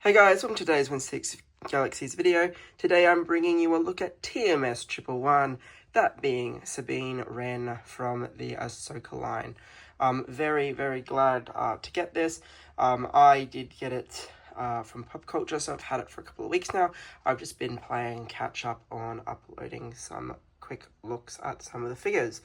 Hey guys, welcome to today's 1/6 Galaxies video. Today I'm bringing you a look at TMS 111, that being Sabine Wren from the Ahsoka line. Very glad to get this. I did get it from Pop Culture, so I've had it for a couple of weeks now. I've just been playing catch up on uploading some quick looks at some of the figures.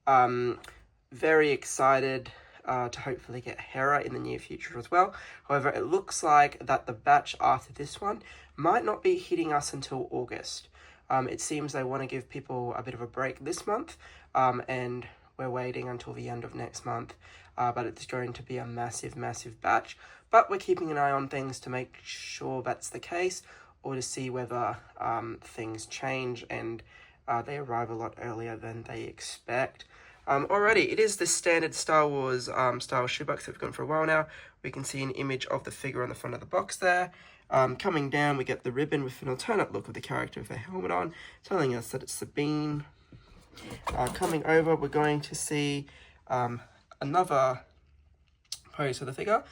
Very excited to hopefully get Hera in the near future as well. However, it looks like that the batch after this one might not be hitting us until August. It seems they want to give people a bit of a break this month, and we're waiting until the end of next month, but it's going to be a massive batch. But we're keeping an eye on things to make sure that's the case, or to see whether things change and they arrive a lot earlier than they expect. Alrighty, it is the standard Star Wars style shoebox that we've got for a while now. We can see an image of the figure on the front of the box there. Coming down, we get the ribbon with an alternate look of the character with a helmet on, telling us that it's Sabine. Coming over, we're going to see another pose of the figure,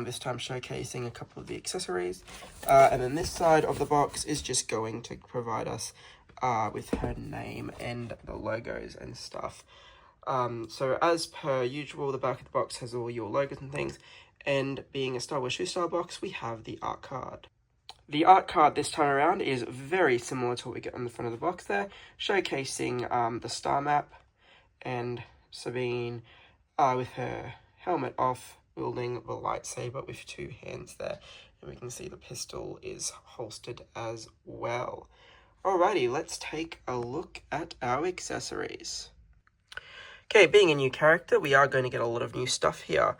this time showcasing a couple of the accessories. And then this side of the box is just going to provide us with her name and the logos and stuff. So as per usual, the back of the box has all your logos and things, and being a Star Wars shoe style box, we have the art card. The art card this time around is very similar to what we get on the front of the box there, showcasing the star map and Sabine with her helmet off, wielding the lightsaber with two hands there, and we can see the pistol is holstered as well. Alrighty, let's take a look at our accessories. Okay, being a new character, we are going to get a lot of new stuff here.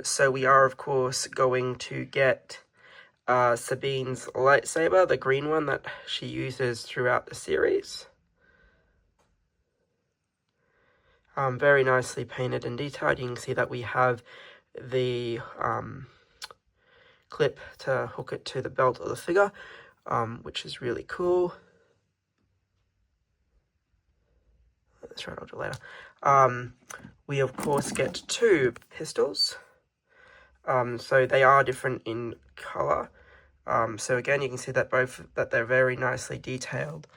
So we are, of course, going to get Sabine's lightsaber, the green one that she uses throughout the series. Very nicely painted and detailed. You can see that we have the clip to hook it to the belt of the figure, which is really cool. That's right, I'll do it later. We of course get two pistols. So they are different in color. So again, you can see that they're very nicely detailed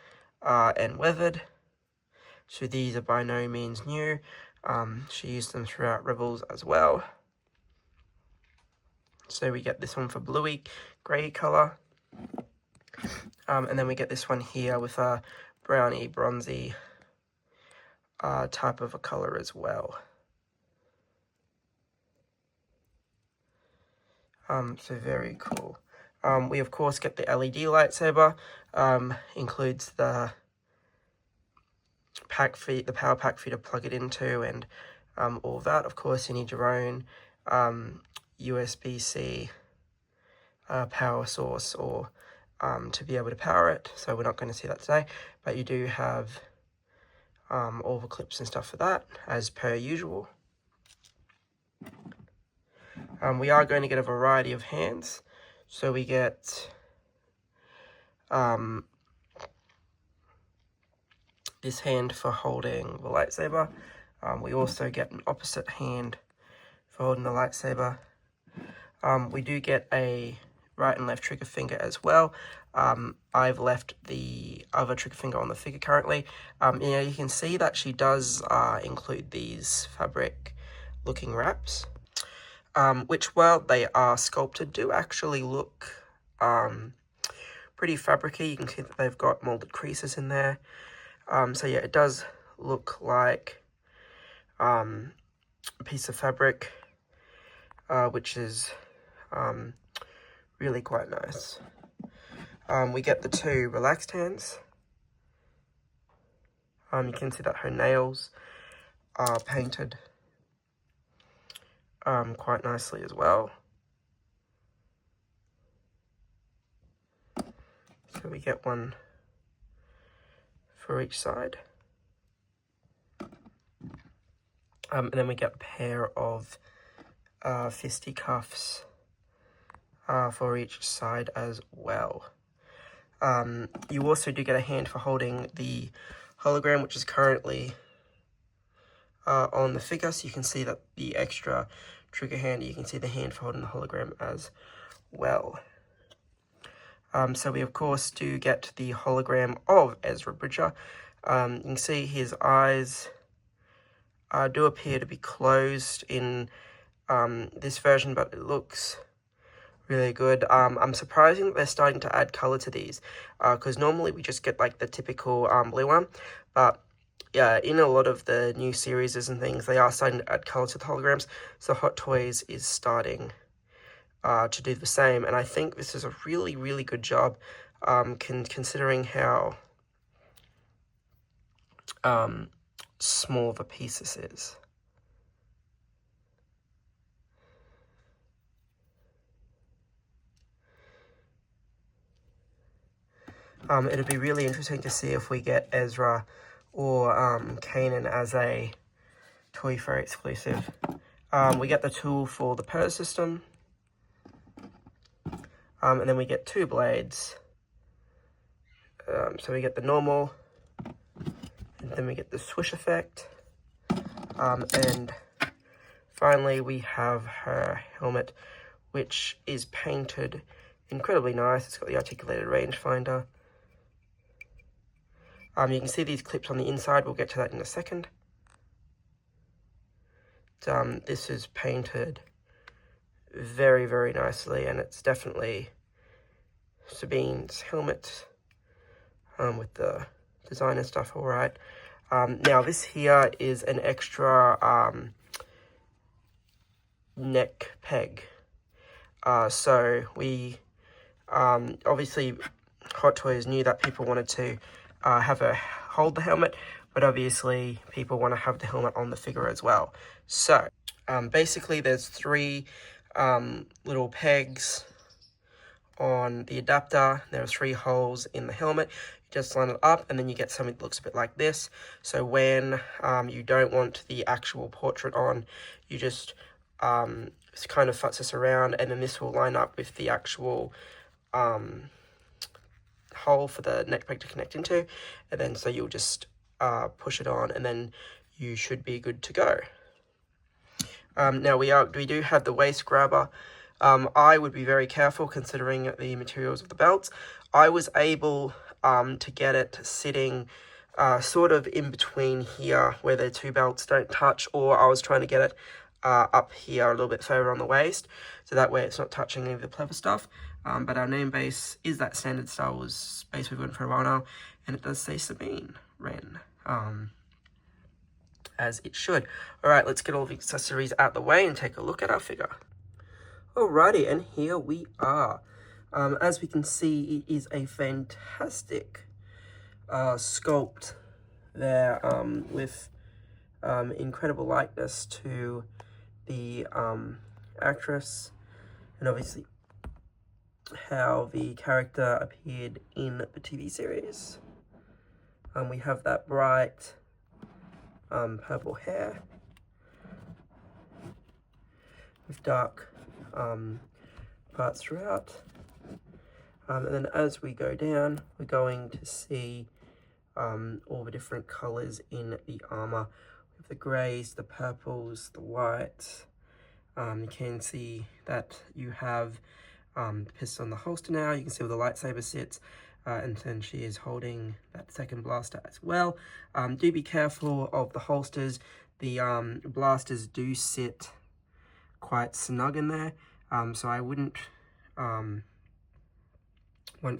and weathered. So these are by no means new. She used them throughout Rebels as well. So we get this one for bluey grey color. And then we get this one here with a browny, bronzy type of a color as well. So very cool. We of course get the LED lightsaber. Includes the power pack for you to plug it into, and all that. Of course, you need your own USB-C power source or to be able to power it. So we're not going to see that today, but you do have all the clips and stuff for that, as per usual. We are going to get a variety of hands. So we get this hand for holding the lightsaber. We also get an opposite hand for holding the lightsaber. We do get a right and left trigger finger as well. I've left the other trigger finger on the figure currently. You can see that she does include these fabric looking wraps, which, while they are sculpted, do actually look pretty fabricy. You can see that they've got molded creases in there. So yeah, it does look like a piece of fabric, which is really quite nice. We get the two relaxed hands. You can see that her nails are painted quite nicely as well. So we get one for each side. And then we get a pair of fisticuffs for each side as well. You also do get a hand for holding the hologram, which is currently on the figure. So you can see that the extra trigger hand, you can see the hand for holding the hologram as well. So we of course do get the hologram of Ezra Bridger. You can see his eyes do appear to be closed in this version, but it looks really good. I'm surprised that they're starting to add color to these, because normally we just get like the typical blue one, but yeah, in a lot of the new series and things, they are starting to add color to the holograms. So Hot Toys is starting to do the same, and I think this is a really, really good job, considering how small of a piece this is. It'd be really interesting to see if we get Ezra or Kanan as a Toy Fair exclusive. We get the tool for the purse system, and then we get 2 blades. So we get the normal, and then we get the swoosh effect, and finally we have her helmet, which is painted incredibly nice. It's got the articulated rangefinder. You can see these clips on the inside. We'll get to that in a second. This is painted very, very nicely, and it's definitely Sabine's helmet, with the designer stuff all right. Now this here is an extra neck peg. So we obviously Hot Toys knew that people wanted to have her hold the helmet, but obviously people want to have the helmet on the figure as well. So basically there's 3 little pegs on the adapter. There are 3 holes in the helmet. You just line it up, and then you get something that looks a bit like this. So when you don't want the actual portrait on, you just kind of futz this around, and then this will line up with the actual hole for the neck peg to connect into, and then so you'll just push it on, and then you should be good to go. Now we do have the waist grabber. I would be very careful considering the materials of the belts. I was able to get it sitting sort of in between here where the 2 belts don't touch, or I was trying to get it up here a little bit further on the waist, so that way it's not touching any of the pleather stuff. But our name base is that standard Star Wars base we've got for a while now, and it does say Sabine Wren, as it should. Alright, let's get all the accessories out the way and take a look at our figure. Alrighty, and here we are. As we can see, it is a fantastic sculpt there, with incredible likeness to the actress, and obviously how the character appeared in the TV series. We have that bright purple hair with dark parts throughout. And then as we go down, we're going to see all the different colours in the armour, with the greys, the purples, the whites. You can see that you have the pistol on the holster now. You can see where the lightsaber sits, and then she is holding that second blaster as well. Do be careful of the holsters. The blasters do sit quite snug in there, so I wouldn't want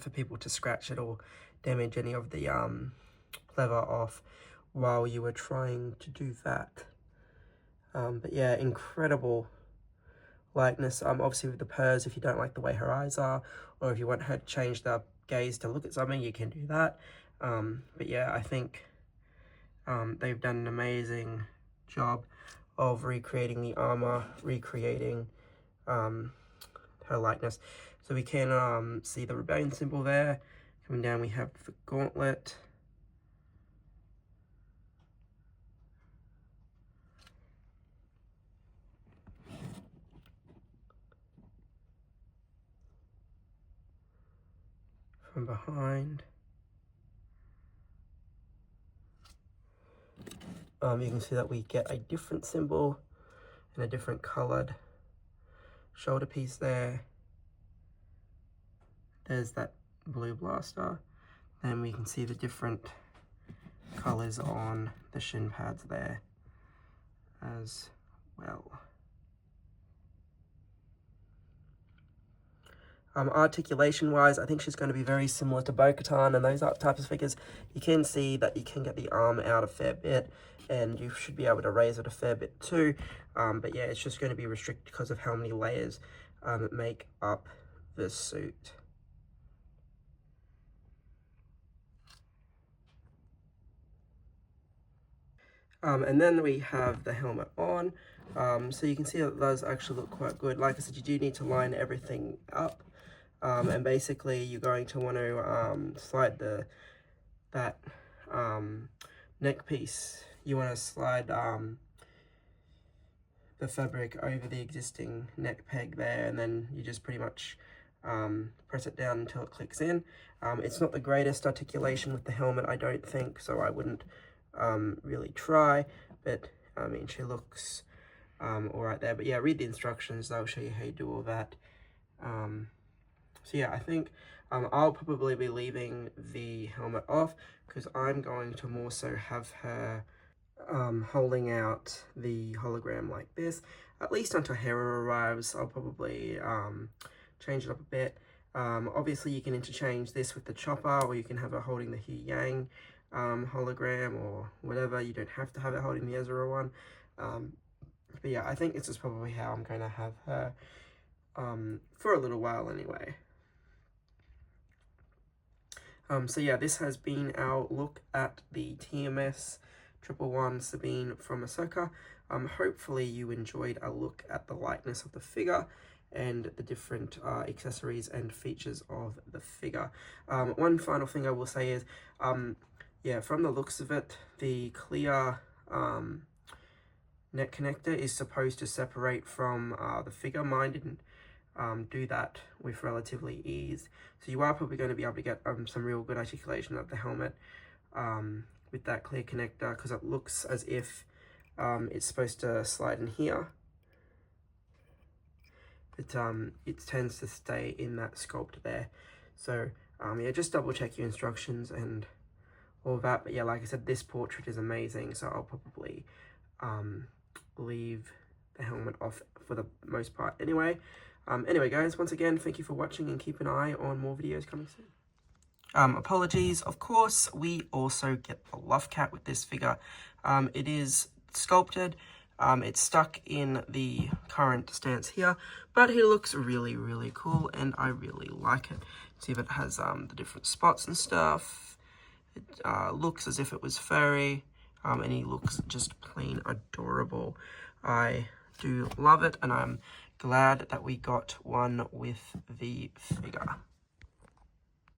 for people to scratch it or damage any of the pleather off while you were trying to do that. But yeah, incredible likeness. Obviously with the purrs, if you don't like the way her eyes are, or if you want her to change the gaze to look at something, you can do that. But yeah, I think they've done an amazing job of recreating the armor, recreating her likeness. So we can see the rebellion symbol there. Coming down, we have the gauntlet. From behind. You can see that we get a different symbol and a different coloured shoulder piece there. there's that blue blaster. Then we can see the different colors on the shin pads there as well. Articulation wise, I think she's going to be very similar to Bo-Katan and those types of figures. You can see that you can get the arm out a fair bit, and you should be able to raise it a fair bit too. But yeah, it's just going to be restricted because of how many layers make up the suit. And then we have the helmet on. So you can see that it does actually look quite good. Like I said, you do need to line everything up. And basically you're going to want to slide that neck piece. You want to slide the fabric over the existing neck peg there, and then you just pretty much press it down until it clicks in. It's not the greatest articulation with the helmet, I don't think, so I wouldn't really try, but I mean, she looks all right there. But yeah, read the instructions, they'll show you how you do all that. So yeah, I think I'll probably be leaving the helmet off because I'm going to more so have her holding out the hologram like this, at least until Hera arrives. I'll probably change it up a bit. Obviously you can interchange this with the chopper, or you can have her holding the Hu Yang hologram or whatever. You don't have to have it holding the Ezra one. But yeah, I think this is probably how I'm going to have her for a little while anyway. So yeah, this has been our look at the TMS 111 Sabine from Ahsoka. Hopefully you enjoyed a look at the likeness of the figure and the different accessories and features of the figure. One final thing I will say is, yeah, from the looks of it, the clear neck connector is supposed to separate from the figure. Mine didn't do that with relatively ease, so you are probably going to be able to get some real good articulation of the helmet with that clear connector, because it looks as if it's supposed to slide in here, but it tends to stay in that sculpt there. So yeah, just double check your instructions and all that. But yeah, like I said, this portrait is amazing, so I'll probably leave the helmet off for the most part anyway. Anyway guys, once again, thank you for watching, and keep an eye on more videos coming soon. Apologies, of course, we also get the Love Cat with this figure. It is sculpted, it's stuck in the current stance here, but he looks really, really cool, and I really like it. See if it has the different spots and stuff. It looks as if it was furry, and he looks just plain adorable. I do love it, and I'm glad that we got one with the figure.